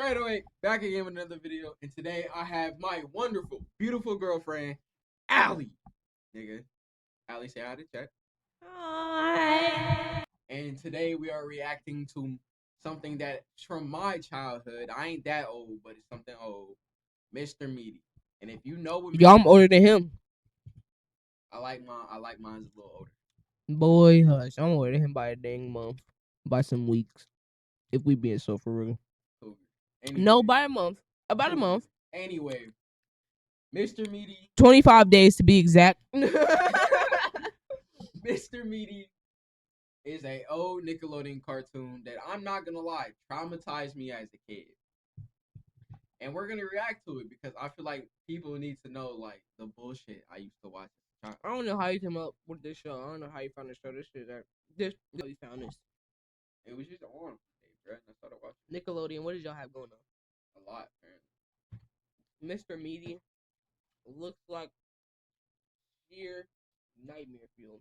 straight away back again with another video, and today I have my wonderful, beautiful girlfriend, Allie. Nigga, Allie, say hi to chat. Hi. And today we are reacting to something that's from my childhood. I ain't that old, but it's something old. Mr. Meaty. And if you know what, Yo, I'm older than him. I like mine's a little older. Boy, hush. I'm older than him by a dang month. By some weeks. If we being so for real. Cool. Anyway, No, by a month. About a month. Anyway, Mr. Meaty. 25 days to be exact. Mr. Meaty is a old Nickelodeon cartoon that, I'm not gonna lie, traumatized me as a kid. And we're gonna react to it because I feel like people need to know like the bullshit I used to watch. I don't know how you came up with this show. I don't know how you found this show. This how you found this. It was just on, bro. I started watching Nickelodeon. What did y'all have going on? a lot, man. Mr. Meaty looks like sheer nightmare fuel.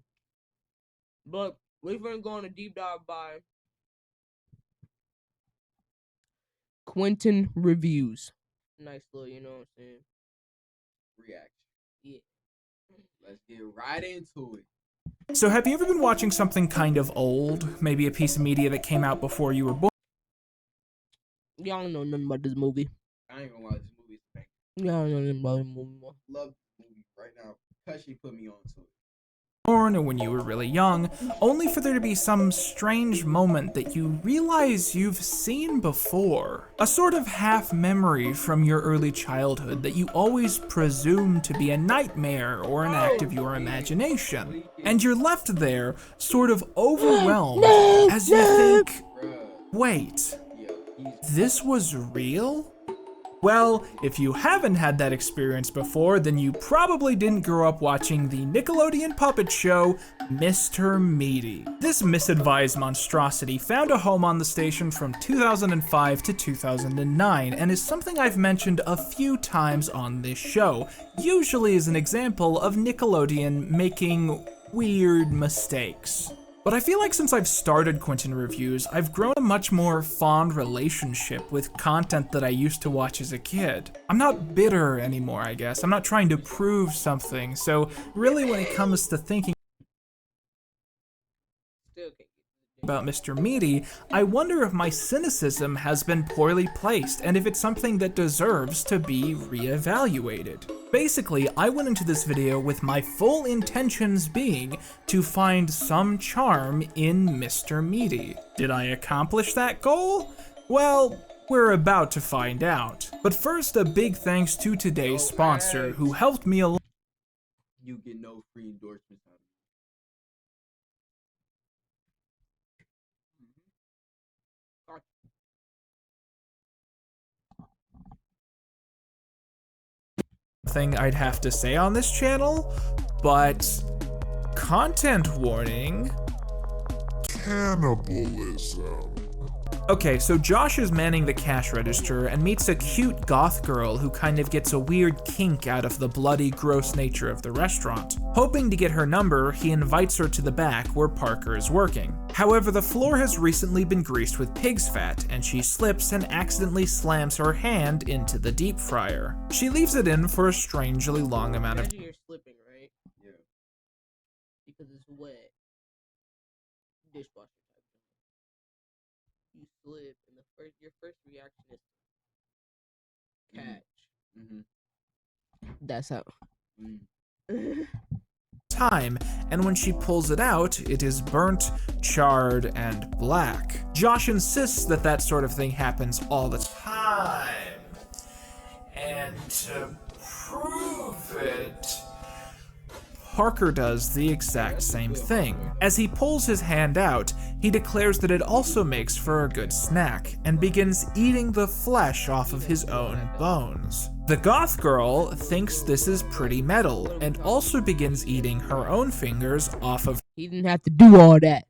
But we're gonna go on a deep dive by Quentin Reviews. Nice little, you know what I'm saying? Reaction. Yeah. Let's get right into it. So have you ever been watching something kind of old? Maybe a piece of media that came out before you were born? Y'all don't know nothing about this movie. I ain't gonna lie, this movie is bang. Y'all don't know nothing about this movie. Love this movie right now because she put me on to it. Or when you were really young, only for there to be some strange moment that you realize you've seen before. A sort of half memory from your early childhood that you always presume to be a nightmare or an act of your imagination. And you're left there, sort of overwhelmed, as you think, wait, this was real? Well, if you haven't had that experience before, then you probably didn't grow up watching the Nickelodeon puppet show, Mr. Meaty. This misadvised monstrosity found a home on the station from 2005 to 2009, and is something I've mentioned a few times on this show, usually as an example of Nickelodeon making weird mistakes. But I feel like since I've started Quentin Reviews, I've grown a much more fond relationship with content that I used to watch as a kid. I'm not bitter anymore, I guess. I'm not trying to prove something, so really when it comes to thinking about Mr. Meaty, I wonder if my cynicism has been poorly placed and if it's something that deserves to be reevaluated. Basically, I went into this video with my full intentions being to find some charm in Mr. Meaty. Did I accomplish that goal? Well, we're about to find out. But first, a big thanks to today's sponsor who helped me along. You get no free endorsements out of Thing I'd have to say on this channel, but content warning. Cannibalism. Okay, so Josh is manning the cash register and meets a cute goth girl who kind of gets a weird kink out of the bloody, gross nature of the restaurant. Hoping to get her number, he invites her to the back where Parker is working. However, the floor has recently been greased with pig's fat, and she slips and accidentally slams her hand into the deep fryer. She leaves it in for a strangely long amount of You're slipping, right? Yeah. Because it's wet. Dishwasher type thing. You slip, and your first reaction is catch. That's how. time, and when she pulls it out, it is burnt, charred, and black. Josh insists that that sort of thing happens all the time, and to prove it, Parker does the exact same thing. As he pulls his hand out, he declares that it also makes for a good snack, and begins eating the flesh off of his own bones. The goth girl thinks this is pretty metal, and also begins eating her own fingers off of. He didn't have to do all that.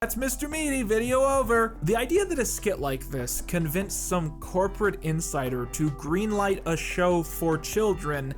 That's Mr. Meaty, video over. The idea that a skit like this convinced some corporate insider to greenlight a show for children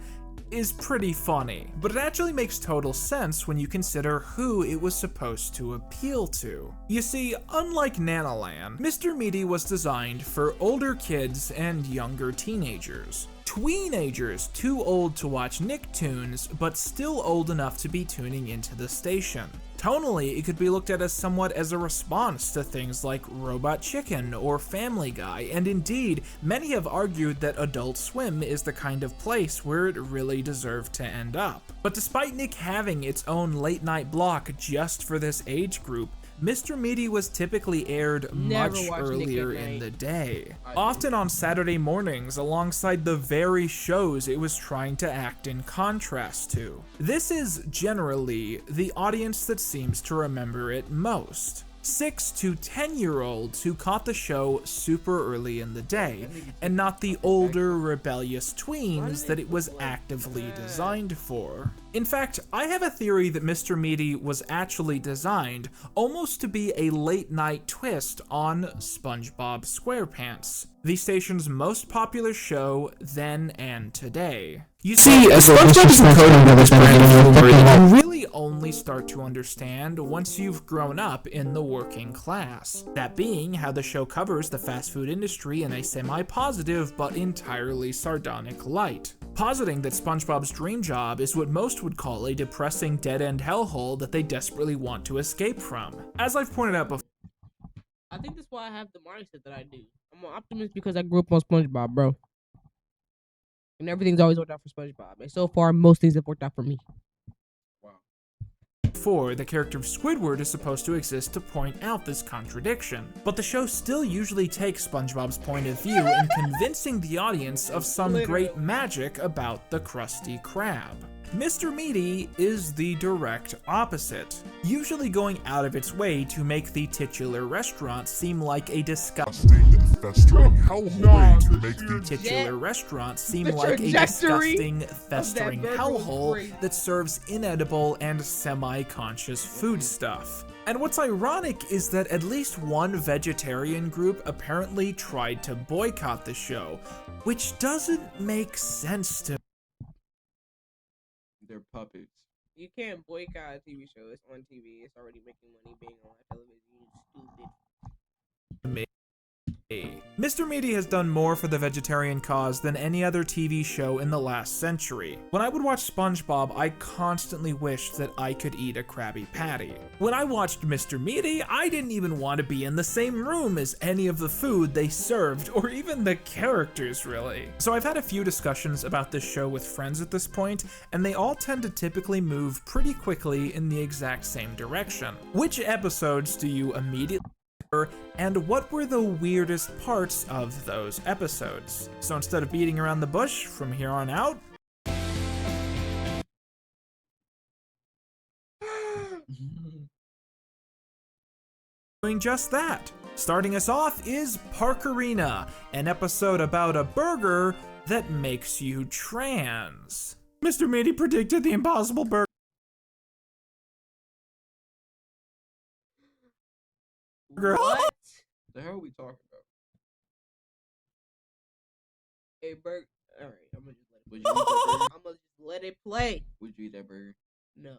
is pretty funny, but it actually makes total sense when you consider who it was supposed to appeal to. You see, unlike Nanoland, Mr. Meaty was designed for older kids and younger teenagers. Tweenagers too old to watch Nicktoons, but still old enough to be tuning into the station. Tonally, it could be looked at as somewhat as a response to things like Robot Chicken or Family Guy, and indeed, many have argued that Adult Swim is the kind of place where it really deserved to end up. But despite Nick having its own late-night block just for this age group, Mr. Meaty was typically aired much earlier in the day, often on Saturday mornings alongside the very shows it was trying to act in contrast to. This is generally the audience that seems to remember it most. 6 to 10-year-olds who caught the show super early in the day, and not the older, rebellious tweens that it was actively designed for. In fact, I have a theory that Mr. Meaty was actually designed almost to be a late-night twist on SpongeBob SquarePants, the station's most popular show then and today. You see, as SpongeBob's encoding of this brand of humor, you really only start to understand once you've grown up in the working class. That being how the show covers the fast food industry in a semi-positive but entirely sardonic light, positing that SpongeBob's dream job is what most would call a depressing dead-end hellhole that they desperately want to escape from. As I've pointed out before, I think that's why I have the mindset that I do. I'm an optimist because I grew up on SpongeBob, bro. And everything's always worked out for SpongeBob. And so far, most things have worked out for me. The character of Squidward is supposed to exist to point out this contradiction, but the show still usually takes SpongeBob's point of view in convincing the audience of some great magic about the Krusty Krab. Mr. Meaty is the direct opposite, usually going out of its way to make the titular restaurant seem like a disgusting festering hellhole that serves inedible and semi-conscious foodstuff. And what's ironic is that at least one vegetarian group apparently tried to boycott the show, which doesn't make sense to me. They're puppets. You can't boycott a TV show. It's on TV. It's already making money being on television. You stupid. Mr. Meaty has done more for the vegetarian cause than any other TV show in the last century. When I would watch SpongeBob, I constantly wished that I could eat a Krabby Patty. When I watched Mr. Meaty, I didn't even want to be in the same room as any of the food they served, or even the characters, really. So I've had a few discussions about this show with friends at this point, and they all tend to typically move pretty quickly in the exact same direction. Which episodes do you immediately and what were the weirdest parts of those episodes? So instead of beating around the bush from here on out, doing just that. Starting us off is Parkerina, an episode about a burger that makes you trans. Mr. Meaty predicted the impossible burger. What the hell are we talking about? Hey, Bert. All right, I'm gonna just let it. Would you eat that burger? I'm gonna just let it play. Would you eat that burger? No.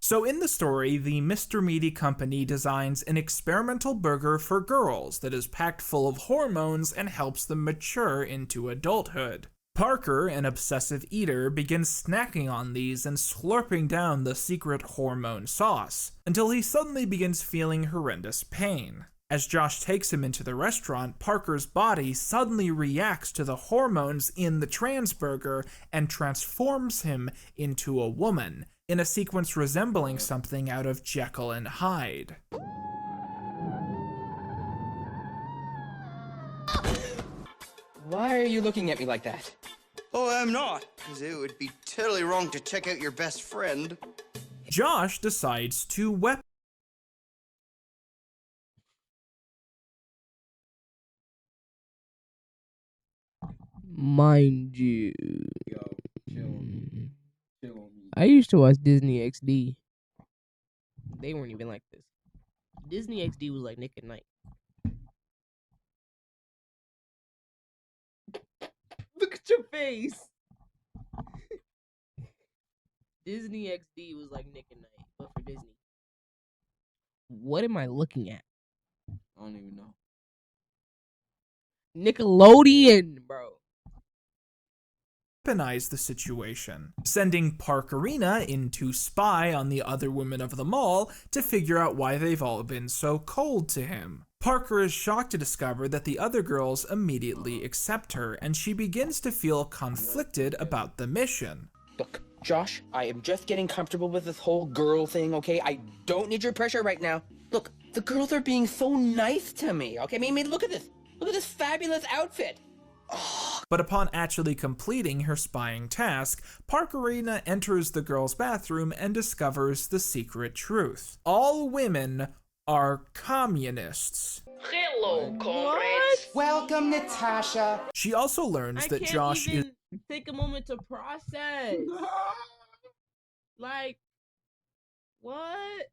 So in the story, the Mr. Meaty company designs an experimental burger for girls that is packed full of hormones and helps them mature into adulthood. Parker, an obsessive eater, begins snacking on these and slurping down the secret hormone sauce, until he suddenly begins feeling horrendous pain. As Josh takes him into the restaurant, Parker's body suddenly reacts to the hormones in the trans burger and transforms him into a woman, in a sequence resembling something out of Jekyll and Hyde. Why are you looking at me like that? Oh, I'm not, because it would be totally wrong to check out your best friend. Josh decides to Mind you, Yo, chill on me. Chill on me. I used to watch Disney XD. They weren't even like this. Disney XD was like Nick at Night. Look at your face. Disney XD was like Nick at Night, but for Disney. What am I looking at? I don't even know. Nickelodeon, bro. Weaponize the situation, sending Parkerina in to spy on the other women of the mall to figure out why they've all been so cold to him. Parker is shocked to discover that the other girls immediately accept her, and she begins to feel conflicted about the mission. Look, Josh, I am just getting comfortable with this whole girl thing, okay? I don't need your pressure right now. Look, the girls are being so nice to me, okay? I mean, look at this. Look at this fabulous outfit. But upon actually completing her spying task, Parkerina enters the girls' bathroom and discovers the secret truth. All women are communists. Hello, comrades. What? Welcome, Natasha. She also learns that Josh is take a moment to process. Like, what?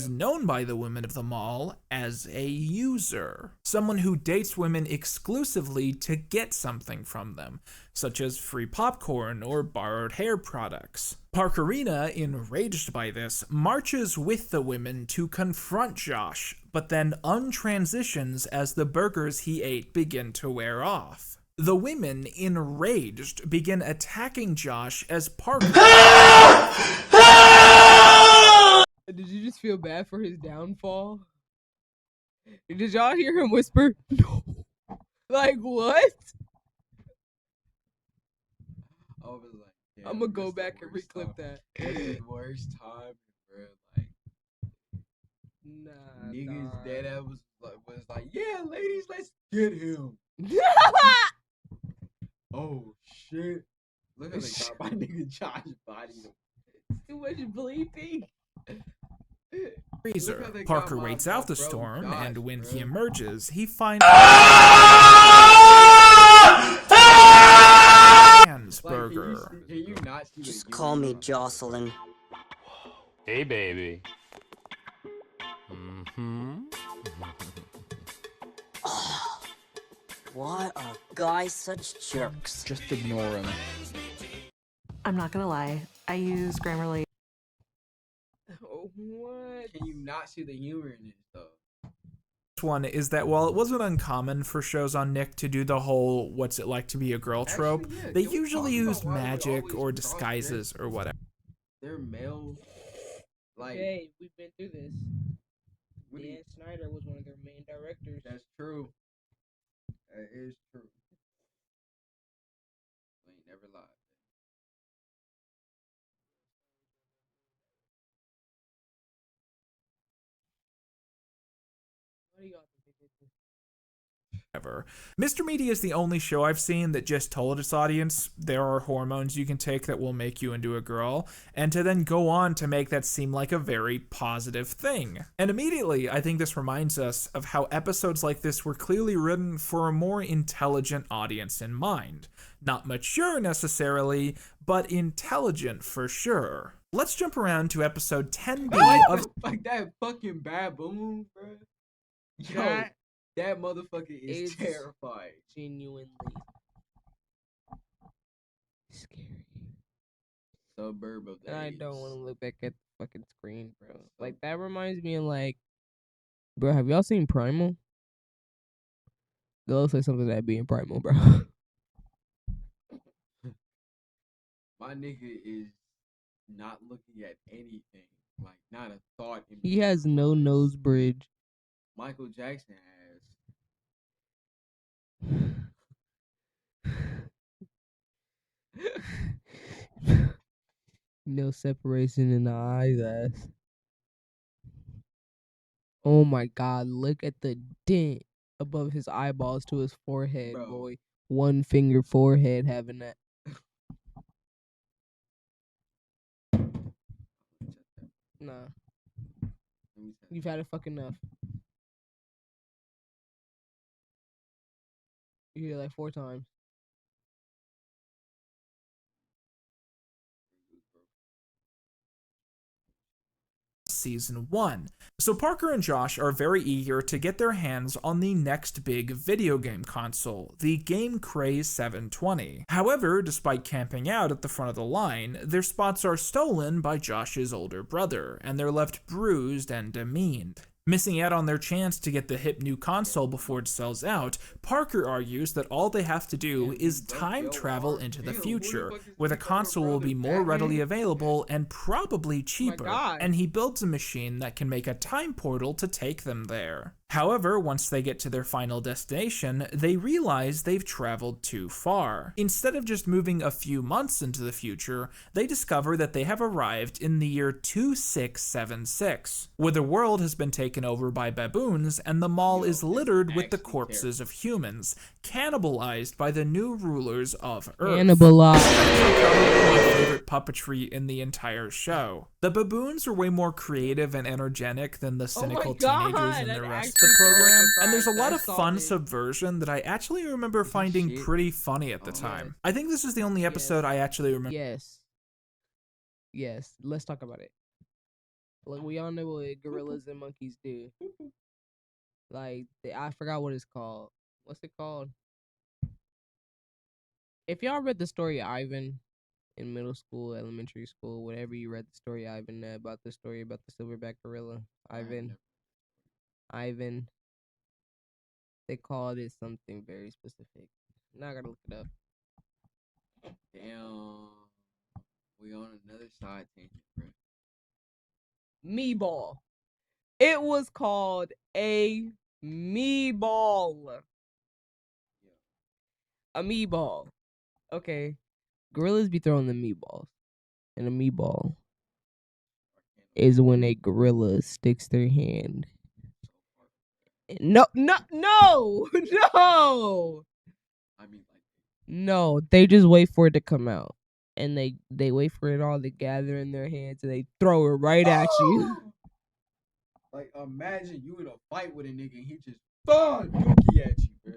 known by the women of the mall as a user, someone who dates women exclusively to get something from them, such as free popcorn or borrowed hair products. Parkerina, enraged by this, marches with the women to confront Josh, but then untransitions as the burgers he ate begin to wear off. The women, enraged, begin attacking Josh as Parker Did you just feel bad for his downfall? Did y'all hear him whisper? No. Like, what? I was like, damn, I'm gonna it's go the back and worst reclip time. that. It's the worst time, bro. Like, Nah, niggas dog. dead ass was like, yeah, ladies, let's get him. Oh shit! Look how they got my nigga Josh body. Too much bleeping. freezer. Look how they Parker got my waits out the bro, storm, Josh, and when he bro. emerges, he finds Dan's Like, burger. Can you not see Just the call me humor? Jocelyn. Hey, baby. Mm-hmm. What are guys such jerks? Just ignore him. I'm not gonna lie. I use Grammarly. Oh, what? Can you not see the humor in this though? One is that while it wasn't uncommon for shows on Nick to do the whole "what's it like to be a girl" trope, Actually, yeah, they can we usually talk about used why we magic always or cross-dress disguises or whatever. They're male. Like, Hey, we've been through this. what do you- Dan Snyder was one of their main directors. that's true. That is true. I ain't never lied. What do y'all think they did? Ever. Mr. Meaty is the only show I've seen that just told its audience there are hormones you can take that will make you into a girl, and to then go on to make that seem like a very positive thing. And immediately, I think this reminds us of how episodes like this were clearly written for a more intelligent audience in mind. Not mature necessarily, but intelligent for sure. Let's jump around to episode 10B of Like that fucking baboon, bro. Yo, That that motherfucker is is terrifying. genuinely scary. Suburb of the And I apes. don't want to look back at the fucking screen, bro. Like, that reminds me of, like, bro, have y'all seen Primal? That looks like something that'd be in Primal, bro. My nigga is not looking at anything. Like, not a thought. In He has no between his nose eyes. bridge. Michael Jackson No separation in the eyes, ass. Oh my god, look at the dent above his eyeballs to his forehead, Bro. boy. One finger forehead having that. has. Nah, Let me tell you've had it fucking enough. You hear it like 4 times. season 1. So Parker and Josh are very eager to get their hands on the next big video game console, the Game Craze 720. However, despite camping out at the front of the line, their spots are stolen by Josh's older brother, and they're left bruised and demeaned. Missing out on their chance to get the hip new console before it sells out, Parker argues that all they have to do is time travel into the future, where the console will be more readily available and probably cheaper, and he builds a machine that can make a time portal to take them there. However, once they get to their final destination, they realize they've traveled too far. Instead of just moving a few months into the future, they discover that they have arrived in the year 2676, where the world has been taken over by baboons and the mall is littered with the corpses of humans, cannibalized by the new rulers of Earth. Cannibalized. My favorite puppetry in the entire show. The baboons are way more creative and energetic than the cynical teenagers in the rest of the program, and there's a lot of fun subversion that I actually remember finding pretty funny at the time. I think this is the only episode I actually remember. Yes, let's talk about it. Like, we all know what gorillas and monkeys do. Like, I forgot what it's called. What's it called? If y'all read the story Ivan in middle school, elementary school, whatever you read the story Ivan about the story about the silverback gorilla, Ivan, they called it something very specific. Now I gotta look it up. Damn. We on another side tangent, bro. Meatball. It was called a meatball. A meatball. Okay. Gorillas be throwing the meatballs. And a meatball is when a gorilla sticks their hand. No. No, they just wait for it to come out. And they wait for it all to gather in their hands and they throw it right at you. Like, imagine you in a fight with a nigga and he just dookie at you, bro.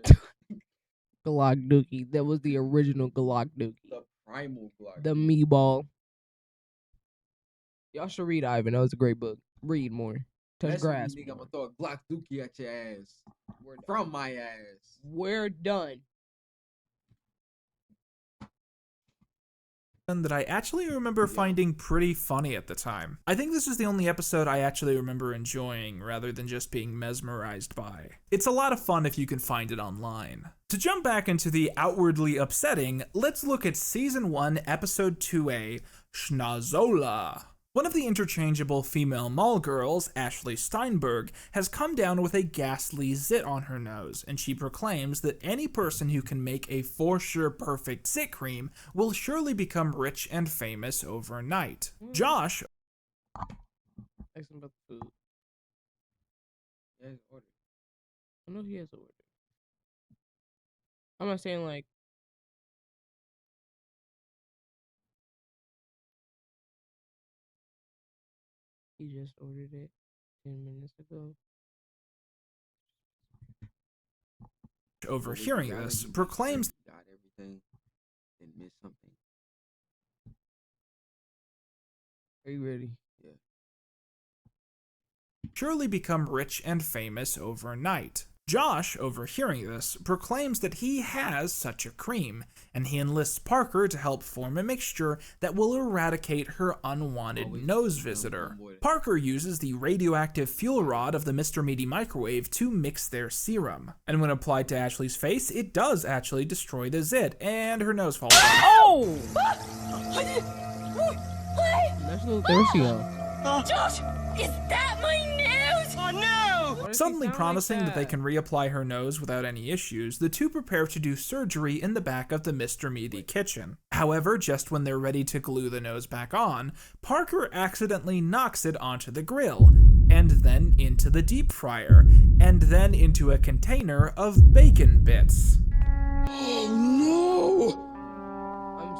Glock Dookie. That was the original Glock Dookie. The primal Glock. The meatball. Y'all should read Ivan. That was a great book. Read more. Touch grass. Nigga, I'm gonna throw a Glock Dookie at your ass. From my ass. We're done. That I actually remember finding pretty funny at the time. I think this is the only episode I actually remember enjoying rather than just being mesmerized by. It's a lot of fun if you can find it online. To jump back into the outwardly upsetting, let's look at Season 1, Episode 2A, Schnazola. One of the interchangeable female mall girls, Ashley Steinberg, has come down with a ghastly zit on her nose, and she proclaims that any person who can make a for sure perfect zit cream will surely become rich and famous overnight. Josh... Ask him about the food. He has ordered. I know he has ordered. I'm not saying like... He just ordered it 10 minutes ago. Overhearing this, proclaims got everything and missed something. Are you ready? Yeah. surely become rich and famous overnight. Josh, overhearing this, proclaims that he has such a cream, and he enlists Parker to help form a mixture that will eradicate her unwanted nose visitor. Parker uses the radioactive fuel rod of the Mr. Meaty microwave to mix their serum, and when applied to Ashley's face, it does actually destroy the zit, and her nose falls off. Oh! That's a little thirsty though. Josh, is that my nose? Oh no! Suddenly promising that they can reapply her nose without any issues, the two prepare to do surgery in the back of the Mr. Meaty kitchen. However, just when they're ready to glue the nose back on, Parker accidentally knocks it onto the grill, and then into the deep fryer, and then into a container of bacon bits. Oh no!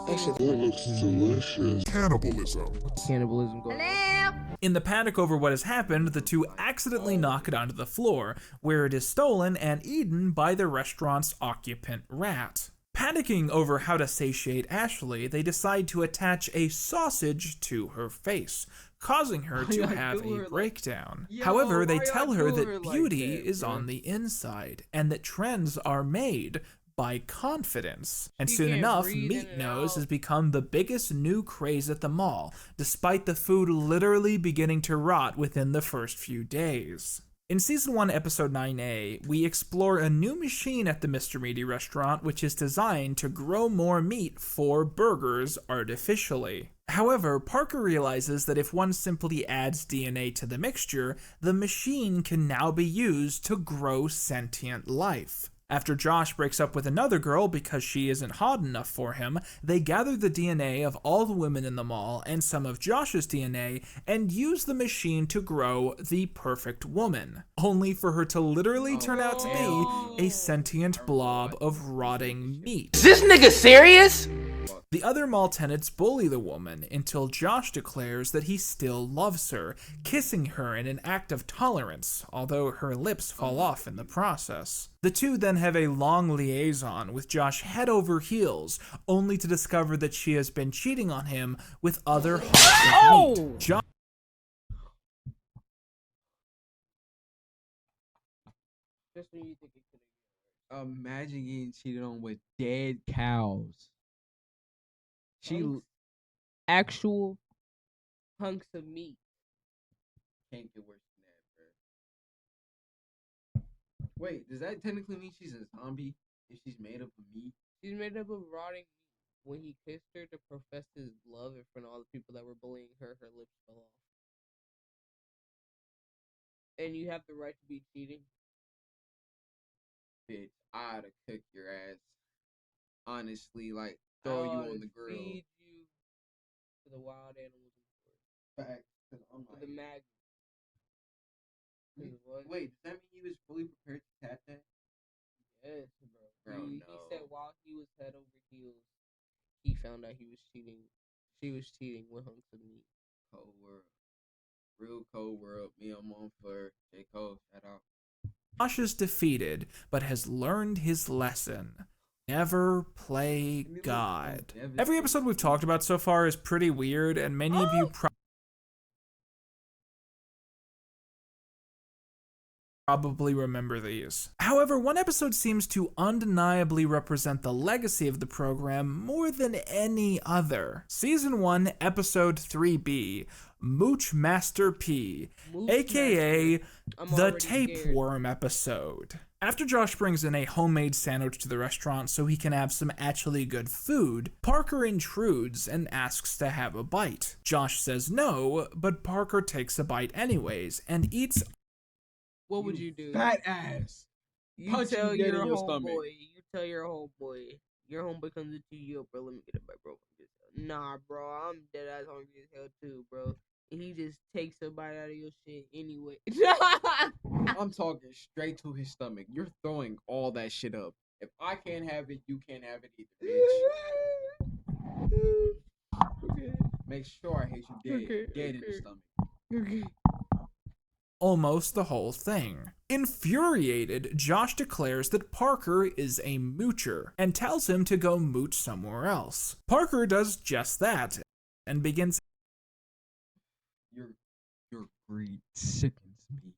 Actually, that looks delicious. Cannibalism going on. In the panic over what has happened, the two accidentally knock it onto the floor, where it is stolen and eaten by the restaurant's occupant rat. Panicking over how to satiate Ashley, they decide to attach a sausage to her face, causing her to have a breakdown. However, they tell her that beauty is on the inside, and that trends are made by confidence. And soon enough, Meat Nose has become the biggest new craze at the mall, despite the food literally beginning to rot within the first few days. In Season 1, Episode 9A, we explore a new machine at the Mr. Meaty restaurant which is designed to grow more meat for burgers artificially. However, Parker realizes that if one simply adds DNA to the mixture, the machine can now be used to grow sentient life. After Josh breaks up with another girl because she isn't hot enough for him, they gather the DNA of all the women in the mall and some of Josh's DNA and use the machine to grow the perfect woman, only for her to literally turn out to be a sentient blob of rotting meat. Is this nigga serious? The other mall tenants bully the woman until Josh declares that he still loves her, kissing her in an act of tolerance, although her lips fall off in the process. The two then have a long liaison with Josh head over heels, only to discover that she has been cheating on him with other hunks of meat. Josh Imagine getting cheated on with dead cows. Actual hunks of meat. Can't get worse than that, bro. Wait, does that technically mean she's a zombie if she's made up of meat? She's made up of rotting meat. When he kissed her to profess his love in front of all the people that were bullying her, her lips fell off. And you have the right to be cheating? Bitch, I'd have cooked your ass. Honestly, like, throw you on the grill. Feed you to the wild animals in the forest. Facts. To the mag. Wait, does that mean he was fully prepared to catch that? Yes, bro. No. He said while he was head over heels, he found out he was cheating. She was cheating with hunks of meat. Cold world. Real cold world. Me, I'm on for J. Cole. Shout out. Josh is defeated, but has learned his lesson. Never play God. Every episode we've talked about so far is pretty weird, and many of you probably remember these. However, one episode seems to undeniably represent the legacy of the program more than any other. Season 1, Episode 3B, Mooch Master P, aka the Tapeworm episode. After Josh brings in a homemade sandwich to the restaurant so he can have some actually good food, Parker intrudes and asks to have a bite. Josh says no, but Parker takes a bite anyways and eats. What would you do? Fat ass. You tell your homeboy. You tell your homeboy. Your homeboy comes into you, yo, bro. Let me get a bite, bro. Nah, bro. I'm dead ass hungry as hell too, bro. And he just takes a bite out of your shit anyway. I'm talking straight to his stomach. You're throwing all that shit up. If I can't have it, you can't have it either, bitch. Okay. Make sure I hate you dead in the stomach. Okay. Almost the whole thing. Infuriated, Josh declares that Parker is a moocher and tells him to go mooch somewhere else. Parker does just that and begins. Your greed sickens me.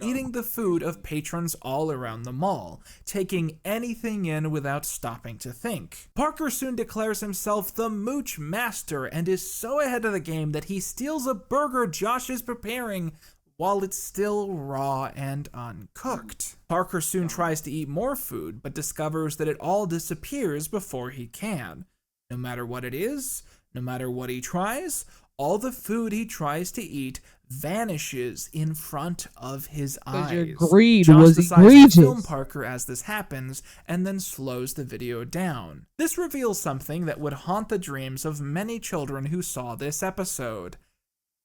Eating the food of patrons all around the mall, taking anything in without stopping to think. Parker soon declares himself the Mooch Master and is so ahead of the game that he steals a burger Josh is preparing while it's still raw and uncooked. Parker soon tries to eat more food, but discovers that it all disappears before he can. No matter what it is, no matter what he tries, all the food he tries to eat vanishes in front of his eyes. Your greed Josh was decides egregious. to film Parker as this happens and then slows the video down. This reveals something that would haunt the dreams of many children who saw this episode.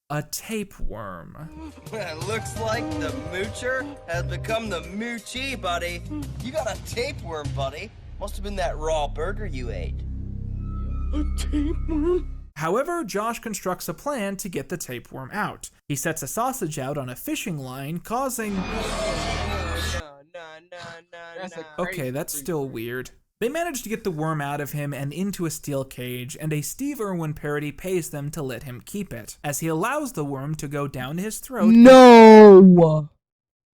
A tapeworm. Well, it looks like the moocher has become the moochie, buddy. You got a tapeworm, buddy. Must have been that raw burger you ate. A tapeworm? However, Josh constructs a plan to get the tapeworm out. He sets a sausage out on a fishing line, causing... Okay, that's still weird. They manage to get the worm out of him and into a steel cage, and a Steve Irwin parody pays them to let him keep it, as he allows the worm to go down his throat. No!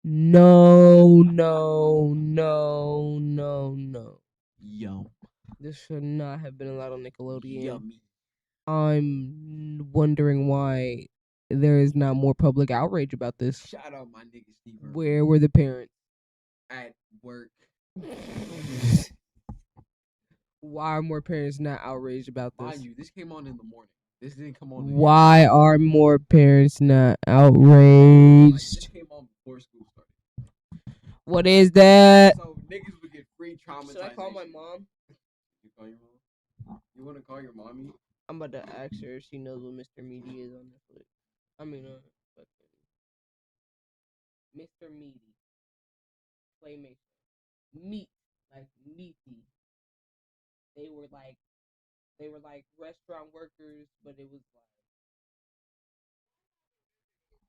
No, no, no, no, no. Yum. This should not have been allowed on Nickelodeon. Yummy. I'm wondering why there is not more public outrage about this. Shout out my nigga Steve Irwin. Where were the parents? At work. Why are more parents not outraged about this? Mind you, this came on in the morning. This didn't come on. Why are more parents not outraged? This came on before school started. What is that? So niggas would get free traumatization. Should I call my mom? You call your mom? You want to call your mommy? I'm about to ask her if she knows what Mr. Meaty is on Netflix. I mean, Mr. Meaty. Playmation. Meat. Like meaty. They were like restaurant workers, but it was like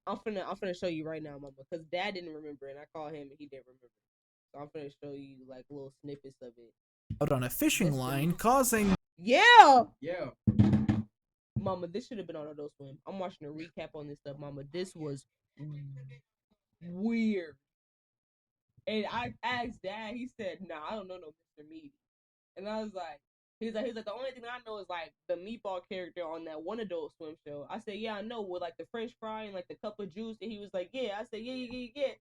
I'm finna show you right now, mama, because dad didn't remember and I called him and he didn't remember. So I'm finna show you like little snippets of it. Out on a fishing line, causing... Yeah! Yeah. Mama, this should have been on Adult Swim. I'm watching a recap on this stuff, mama. This was weird. And I asked dad, he said, nah, I don't know no Mr. Meaty. And I was like, he's like, the only thing I know is like the meatball character on that one Adult Swim show. I said, yeah, I know, with like the French fry and like the cup of juice. And he was like, yeah. I said, yeah.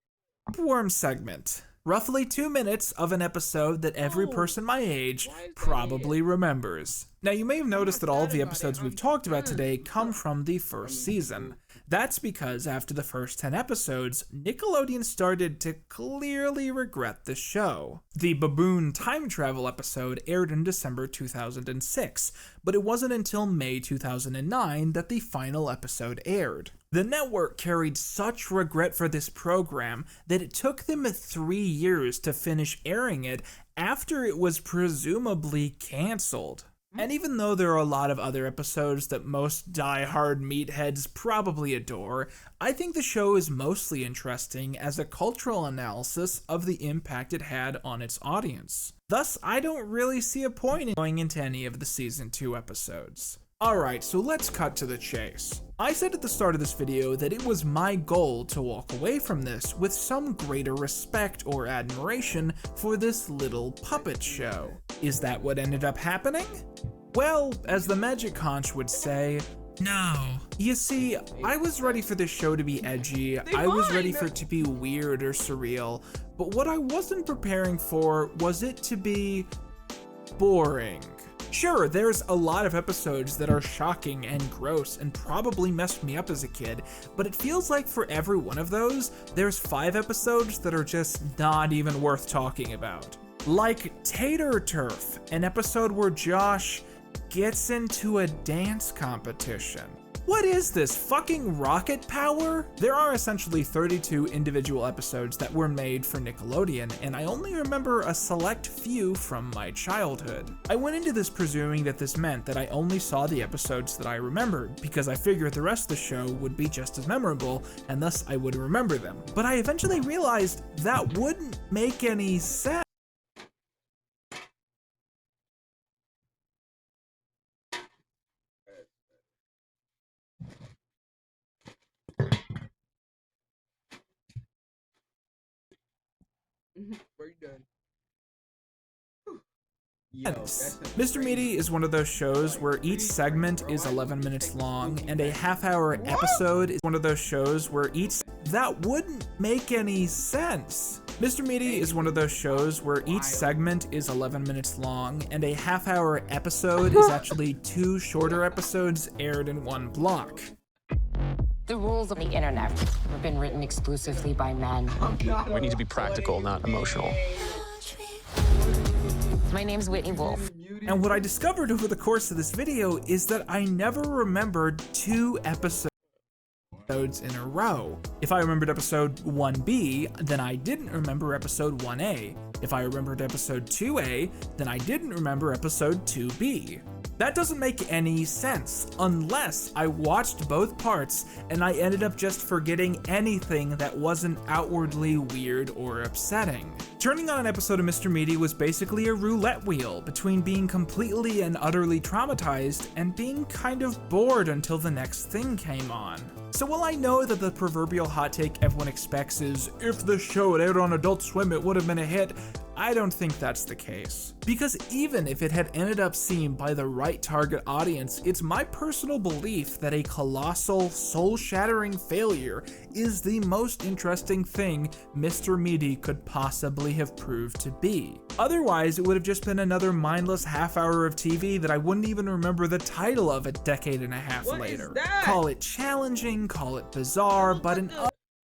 Worm segment. Roughly 2 minutes of an episode that every person my age probably remembers. Now, you may have noticed that all of the episodes we've talked about today come from the first season. That's because after the first 10 episodes, Nickelodeon started to clearly regret the show. The baboon time travel episode aired in December 2006, but it wasn't until May 2009 that the final episode aired. The network carried such regret for this program that it took them 3 years to finish airing it after it was presumably cancelled. And even though there are a lot of other episodes that most die-hard meatheads probably adore, I think the show is mostly interesting as a cultural analysis of the impact it had on its audience. Thus, I don't really see a point in going into any of the season 2 episodes. Alright, so let's cut to the chase. I said at the start of this video that it was my goal to walk away from this with some greater respect or admiration for this little puppet show. Is that what ended up happening? Well, as the Magic Conch would say, no. You see, I was ready for this show to be edgy, I was ready for it to be weird or surreal, but what I wasn't preparing for was it to be boring. Sure, there's a lot of episodes that are shocking and gross and probably messed me up as a kid, but it feels like for every one of those, there's 5 episodes that are just not even worth talking about. Like Tater Turf, an episode where Josh gets into a dance competition. What is this, fucking rocket power? There are essentially 32 individual episodes that were made for Nickelodeon, and I only remember a select few from my childhood. I went into this presuming that this meant that I only saw the episodes that I remembered, because I figured the rest of the show would be just as memorable, and thus I would remember them. But I eventually realized that wouldn't make any sense. Where you done? Mr. Meaty is one of those shows where each segment is 11 minutes long, and a half-hour episode is one of those shows where that wouldn't make any sense. Mr. Meaty is one of those shows where each segment is 11 minutes long, and a half-hour episode is actually 2 shorter episodes aired in one block. The rules of the internet have been written exclusively by men. We need to be practical, not emotional. My name's Whitney Wolf. And what I discovered over the course of this video is that I never remembered 2 episodes episodes in a row. If I remembered episode 1B, then I didn't remember episode 1A. If I remembered episode 2A, then I didn't remember episode 2B. That doesn't make any sense unless I watched both parts and I ended up just forgetting anything that wasn't outwardly weird or upsetting. Turning on an episode of Mr. Meaty was basically a roulette wheel between being completely and utterly traumatized and being kind of bored until the next thing came on. So while I know that the proverbial hot take everyone expects is, if the show had aired on Adult Swim it would have been a hit, I don't think that's the case. Because even if it had ended up seen by the right target audience, it's my personal belief that a colossal, soul-shattering failure is the most interesting thing Mr. Meaty could possibly have proved to be. Otherwise, it would have just been another mindless half hour of TV that I wouldn't even remember the title of a decade and a half later. Call it challenging, call it bizarre, but an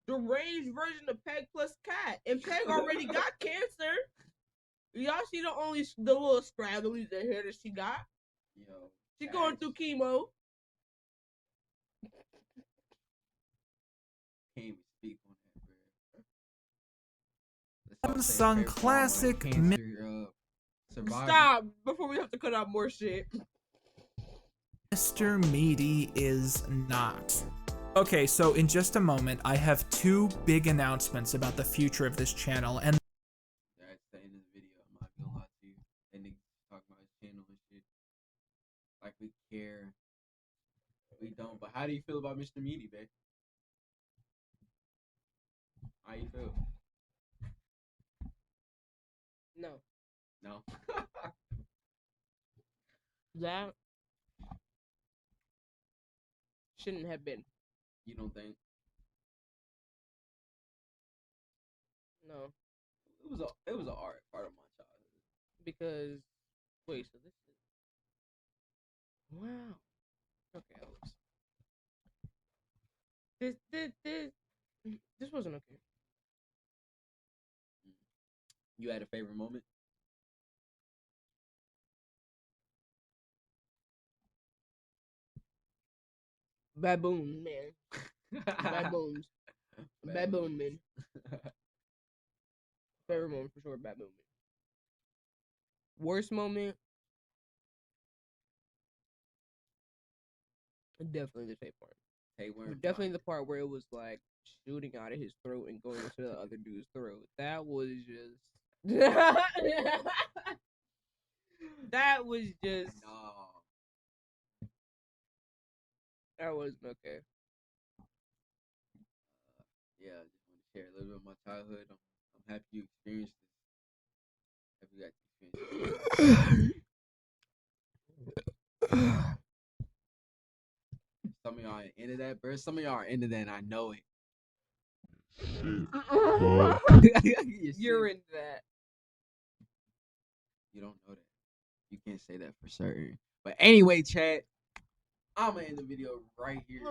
deranged version of Peg plus Cat, and Peg already got cancer. Y'all see the little scrabblies in here that she got? Yo, she going through chemo. Can't even speak on that, bro. unsung classic. Stop before we have to cut out more shit. Mr. Meaty is not. Okay, so in just a moment, I have two big announcements about the future of this channel, and that's the end of the video. I'm not gonna lie to you. And niggas talk about his channel and shit. Like we care. We don't. But how do you feel about Mr. Meaty, babe? How you feel? No. No. That shouldn't have been. You don't think? No. It was an art part of my childhood. Because wait, so this is wow. Okay, Alex. This wasn't okay. You had a favorite moment? Baboon man. Baboons. Baboon man. Favorite moment for sure, baboon man. Worst moment? Definitely the tape part. Definitely the part where it was like shooting out of his throat and going into the other dude's throat. That was just that was just No. That wasn't okay. Yeah, I just want to share a little bit of my childhood. I'm happy you experienced this. Happy you got to experience it. Some of y'all are into that, bro. Some of y'all are into that, and I know it. You're into that. You don't know that. You can't say that for certain. But anyway, chat, I'm gonna end the video right here.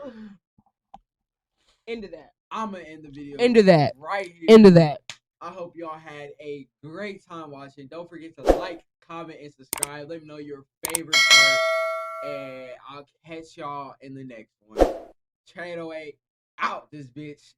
Into that. I'm gonna end the video into that. Right here. Into that. I hope y'all had a great time watching. Don't forget to like, comment, and subscribe. Let me know your favorite part. And I'll catch y'all in the next one. Trade away out this bitch.